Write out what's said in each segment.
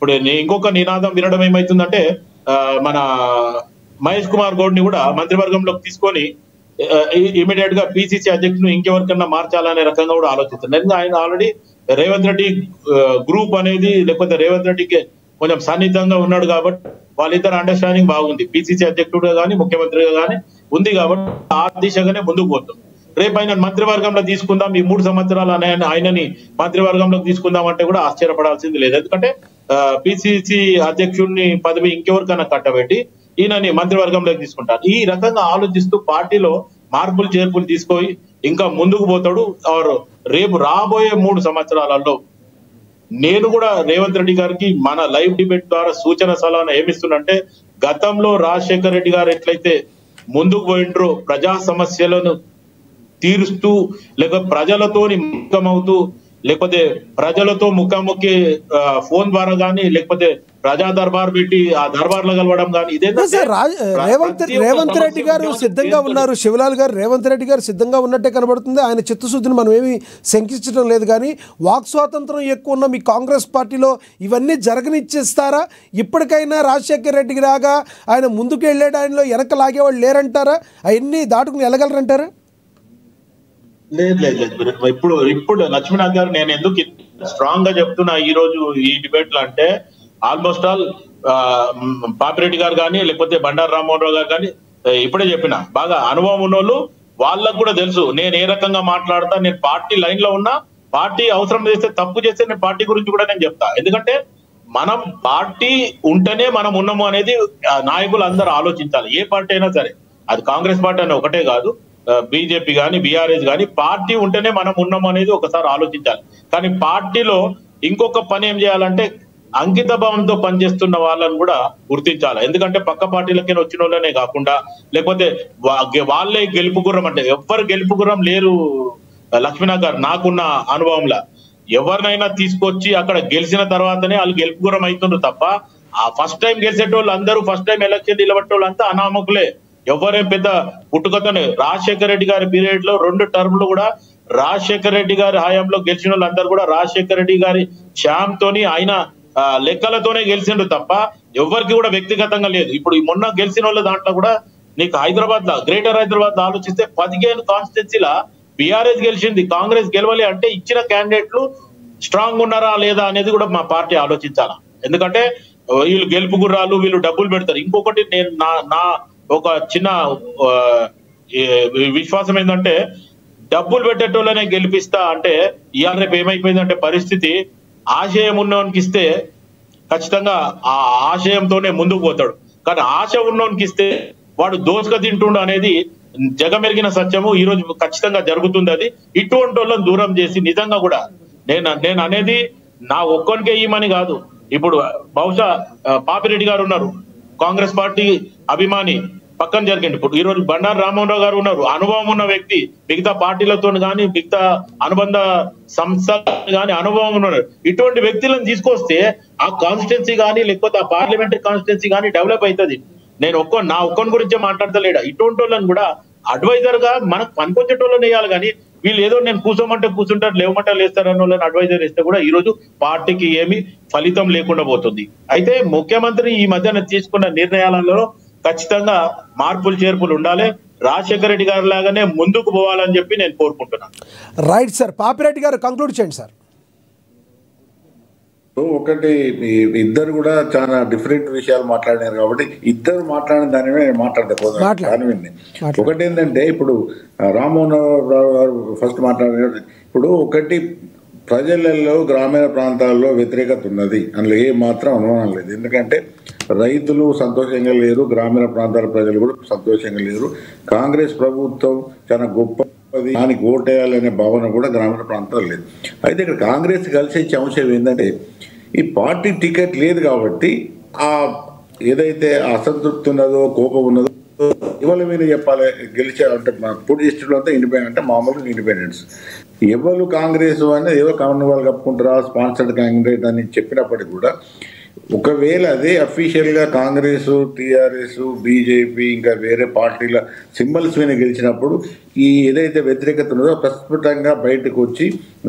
ఇప్పుడు ఇంకొక నినాదం వినడం ఏమైతుందంటే మన మహేష్ కుమార్ గౌడ్ ని కూడా మంత్రివర్గంలోకి తీసుకొని ఇమీడియట్ గా పిసిసి అధ్యక్షుడు ఇంకెవరికన్నా మార్చాలనే రకంగా కూడా ఆలోచిస్తున్నారు. ఆయన ఆల్రెడీ రేవంత్ రెడ్డి గ్రూప్ అనేది లేకపోతే రేవంత్ రెడ్డికి కొంచెం సన్నిహితంగా ఉన్నాడు కాబట్టి వాళ్ళిద్దరు అండర్స్టాండింగ్ బాగుంది. పిసిసి అధ్యక్షుడుగా కానీ ముఖ్యమంత్రిగా కానీ ఉంది కాబట్టి ఆ దిశగానే ముందుకు పోతుంది. రేపు ఆయన మంత్రివర్గంలో తీసుకుందాం, ఈ 3 సంవత్సరాలు ఆయనని మంత్రివర్గంలోకి తీసుకుందాం అంటే కూడా ఆశ్చర్యపడాల్సింది లేదు. ఎందుకంటే పిసిసి అధ్యక్షుడిని పదవి ఇంకెవరికైనా కట్టబెట్టి ఈయనని మంత్రివర్గంలోకి తీసుకుంటారు. ఈ రకంగా ఆలోచిస్తూ పార్టీలో మార్పులు చేర్పులు తీసుకొని ఇంకా ముందుకు పోతాడు. రేపు రాబోయే 3 సంవత్సరాలలో నేను కూడా రేవంత్ రెడ్డి గారికి మన లైవ్ డిబేట్ ద్వారా సూచన సలహా ఏమిస్తున్నంటే, గతంలో రాజశేఖర రెడ్డి గారు ఎట్లయితే ముందుకు పోయిండ్రో ప్రజా సమస్యలను తీరుస్తూ లేకపోతే ప్రజలతోని ముఖమవుతూ లేకపోతే ప్రజలతో ముఖాముఖి ఫోన్ ద్వారా కానీ లేకపోతే ప్రజా దర్బార్ పెట్టి ఆ దర్బార్లో కలవడం కానీ రేవంత్ రెడ్డి గారు సిద్ధంగా ఉన్నారు. శివలాల్ గారు రేవంత్ రెడ్డి గారు సిద్ధంగా ఉన్నట్టే కనబడుతుంది. ఆయన చిత్తశుద్ధిని మనం ఏమి శంకించడం లేదు. కానీ వాక్ స్వాతంత్రం ఎక్కువ ఉన్న మీ కాంగ్రెస్ పార్టీలో ఇవన్నీ జరగనిచ్చేస్తారా? ఇప్పటికైనా రాజశేఖర్ రెడ్డికి రాగా ఆయన ముందుకు వెళ్ళాడు, ఆయనలో వెనక లాగేవాళ్ళు లేరంటారా? అవన్నీ దాటుకుని వెళ్ళగలరంటారా? లేదు లేదు లేదు ఇప్పుడు లక్ష్మీనాథ్ గారు నేను ఎందుకు స్ట్రాంగ్ గా చెప్తున్నా ఈ రోజు ఈ డిబేట్ లో అంటే, ఆల్మోస్ట్ ఆల్ పాపిరెడ్డి గారు కానీ లేకపోతే బండారు రామ్మోహన్ రావు గారు కానీ ఇప్పుడే చెప్పిన బాగా అనుభవం ఉన్నోళ్ళు, వాళ్ళకు కూడా తెలుసు నేను ఏ రకంగా మాట్లాడతా. నేను పార్టీ లైన్ లో ఉన్నా, పార్టీ అవసరం చేస్తే తప్పు చేస్తే నేను పార్టీ గురించి కూడా నేను చెప్తా. ఎందుకంటే మనం పార్టీ ఉంటేనే మనం ఉన్నాము అనేది నాయకులు అందరూ ఆలోచించాలి. ఏ పార్టీ అయినా సరే, అది కాంగ్రెస్ పార్టీ అనే ఒకటే కాదు, బీజేపీ కానీ బీఆర్ఎస్ కానీ, పార్టీ ఉంటేనే మనం ఉన్నాము అనేది ఒకసారి ఆలోచించాలి. కానీ పార్టీలో ఇంకొక పని ఏం చేయాలంటే అంకిత భావంతో పనిచేస్తున్న వాళ్ళని కూడా గుర్తించాలి. ఎందుకంటే పక్క పార్టీలకే వచ్చిన వాళ్ళనే కాకుండా లేకపోతే వాళ్ళే గెలుపు గుర్రం అంటే ఎవ్వరు గెలుపు గుర్రం లేరు లక్ష్మీనాథ్ గారు. నాకున్న అనుభవంలో ఎవరినైనా తీసుకొచ్చి అక్కడ గెలిచిన తర్వాతనే వాళ్ళు గెలుపు గుర్రం అవుతుండ్రు తప్ప ఆ ఫస్ట్ టైం గెలిచేటోళ్ళు అందరూ ఫస్ట్ టైం ఎలక్షన్ నిలబెట్టేవాళ్ళు అంతా అనామకులే. ఎవరేం పెద్ద పుట్టుకతోనే రాజశేఖర రెడ్డి గారి పీరియడ్ లో 2 టర్మ్లు కూడా రాజశేఖర రెడ్డి గారి హయాంలో గెలిచిన వాళ్ళందరూ కూడా రాజశేఖర రెడ్డి గారి శ్యామ్ తోని ఆయన లెక్కలతోనే గెలిచిండ్రు తప్ప ఎవరికి కూడా వ్యక్తిగతంగా లేదు. ఇప్పుడు మొన్న గెలిచిన వాళ్ళ దాంట్లో కూడా నీకు హైదరాబాద్ లో గ్రేటర్ హైదరాబాద్ లో ఆలోచిస్తే 15 కాన్స్టిట్యున్సీల బీఆర్ఎస్ గెలిచింది, కాంగ్రెస్ గెలవాలి అంటే ఇచ్చిన క్యాండిడేట్లు స్ట్రాంగ్ ఉన్నారా లేదా అనేది కూడా మా పార్టీ ఆలోచించాలా. ఎందుకంటే వీళ్ళు గెలుపు గుర్రాలు, వీళ్ళు డబ్బులు పెడతారు. ఇంకొకటి నేను నా ఒక చిన్న విశ్వాసం ఏంటంటే, డబ్బులు పెట్టేటోళ్ళనే గెలిపిస్తా అంటే ఇవాళ రేపు ఏమైపోయిందంటే పరిస్థితి, ఆశయం ఉన్నోనికి ఇస్తే ఖచ్చితంగా ఆ ఆశయంతోనే ముందుకు పోతాడు. కానీ ఆశ ఉన్నోనికి ఇస్తే వాడు దోసుక తింటుండు అనేది జగమెరిగిన సత్యము. ఈ రోజు ఖచ్చితంగా జరుగుతుంది. అది ఇటువంటి వాళ్ళని దూరం చేసి నిజంగా కూడా నేను అనేది నా ఒక్కరికే ఇవ్వమని కాదు. ఇప్పుడు బహుశా పాపిరెడ్డి గారు ఉన్నారు, కాంగ్రెస్ పార్టీ అభిమాని, పక్కన జరిగింది. ఇప్పుడు ఈ రోజు బండారు రామ్మోహన్ రావు గారు ఉన్నారు, అనుభవం ఉన్న వ్యక్తి, మిగతా పార్టీలతో కానీ మిగతా అనుబంధ సంస్థలు కానీ అనుభవం ఉన్నారు. ఇటువంటి వ్యక్తులను తీసుకొస్తే ఆ కాన్స్టిట్యున్సీ కానీ లేకపోతే ఆ పార్లమెంటరీ కాన్స్టిట్యున్సీ కానీ డెవలప్ అవుతుంది. నేను నా ఒక్కని గురించే మాట్లాడతలేడా, ఇటువంటి వాళ్ళని కూడా అడ్వైజర్ గా మనకు పనికొచ్చేటోళ్ళని వేయాలి. కానీ వీళ్ళు ఏదో నేను కూర్చోమంటే కూర్చుంటారు, లేవమంటే లేస్తారన్న వాళ్ళని అడ్వైజర్ ఇస్తే కూడా ఈ రోజు పార్టీకి ఏమి ఫలితం లేకుండా పోతుంది. అయితే ముఖ్యమంత్రి ఈ మధ్యన తీసుకున్న నిర్ణయాలలో ఖచ్చితంగా మార్పులు చేర్పులు ఉండాలి. రాజశేఖర రెడ్డి గారి లాగానే ముందుకు పోవాలని చెప్పి నేను కోరుకుంటున్నాను. రైట్ సార్, పాపిరెడ్డి గారు కంక్లూడ్ చేయండి సార్. ఒకటి, ఇద్దరు కూడా చాలా డిఫరెంట్ విషయాలు మాట్లాడినారు కాబట్టి ఇద్దరు మాట్లాడిన దాని మీద మాట్లాడకపోతే ఒకటి ఏంటంటే, ఇప్పుడు రామ్మోహన్ రావు గారు ఫస్ట్ మాట్లాడారు. ఇప్పుడు ఒకటి, ప్రజలలో గ్రామీణ ప్రాంతాల్లో వ్యతిరేకత ఉన్నది, అందులో ఏ మాత్రం అనుమానం లేదు. ఎందుకంటే రైతులు సంతోషంగా లేరు, గ్రామీణ ప్రాంతాల ప్రజలు కూడా సంతోషంగా లేరు. కాంగ్రెస్ ప్రభుత్వం చాలా గొప్పది, దానికి ఓటేయాలనే భావన కూడా గ్రామీణ ప్రాంతాలు లేదు. అయితే ఇక్కడ కాంగ్రెస్ కలిసి ఇచ్చే అంశం ఏంటంటే, ఈ పార్టీ టికెట్ లేదు కాబట్టి ఆ ఏదైతే అసంతృప్తి ఉన్నదో, కోపం ఉన్నదో ఇవాళ మీరు చెప్పాలి. గెలిచే అంటే పూర్తి డిస్ట్రిక్ట్లో అంతా ఇండిపెండెంట్, అంటే మామూలుగా ఇండిపెండెన్స్. ఎవరు కాంగ్రెస్ అనేది ఏదో కామన్ వాళ్ళు కప్పుకుంటారా, స్పాన్సర్డ్ క్యాండిడేట్ అని చెప్పినప్పటికీ కూడా ఒకవేళ అదే అఫీషియల్ గా కాంగ్రెస్, టీఆర్ఎస్, బీజేపీ ఇంకా వేరే పార్టీల సింబల్స్ మీద గెలిచినప్పుడు ఈ ఏదైతే వ్యతిరేకత ఉన్నదో ప్రస్ఫుటంగా బయటకు వచ్చి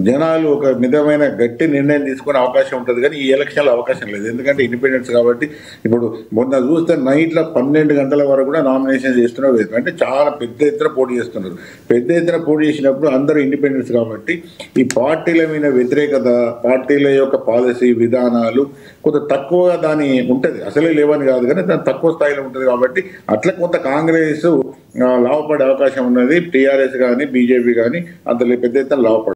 జనాలు ఒక మితమైన గట్టి నిర్ణయం తీసుకునే అవకాశం ఉంటుంది. కానీ ఈ ఎలక్షన్లో అవకాశం లేదు, ఎందుకంటే ఇండిపెండెన్స్ కాబట్టి. ఇప్పుడు మొన్న చూస్తే నైట్లో 12 గంటల వరకు కూడా నామినేషన్ చేస్తున్నారు, అంటే చాలా పెద్ద ఎత్తున పోటీ చేస్తున్నారు. పెద్ద ఎత్తున పోటీ చేసినప్పుడు అందరూ ఇండిపెండెన్స్ కాబట్టి ఈ పార్టీల మీద వ్యతిరేకత, పార్టీల యొక్క పాలసీ విధానాలు కొంత తక్కువగా దాని ఉంటుంది, అసలే లేవని కాదు కానీ దాని తక్కువ స్థాయిలో ఉంటుంది. కాబట్టి అట్లా కొంత కాంగ్రెస్ లాభపడే అవకాశం ఉన్నది. టీఆర్ఎస్ కానీ బీజేపీ కానీ అంత పెద్ద ఎత్తున లాభపడదు.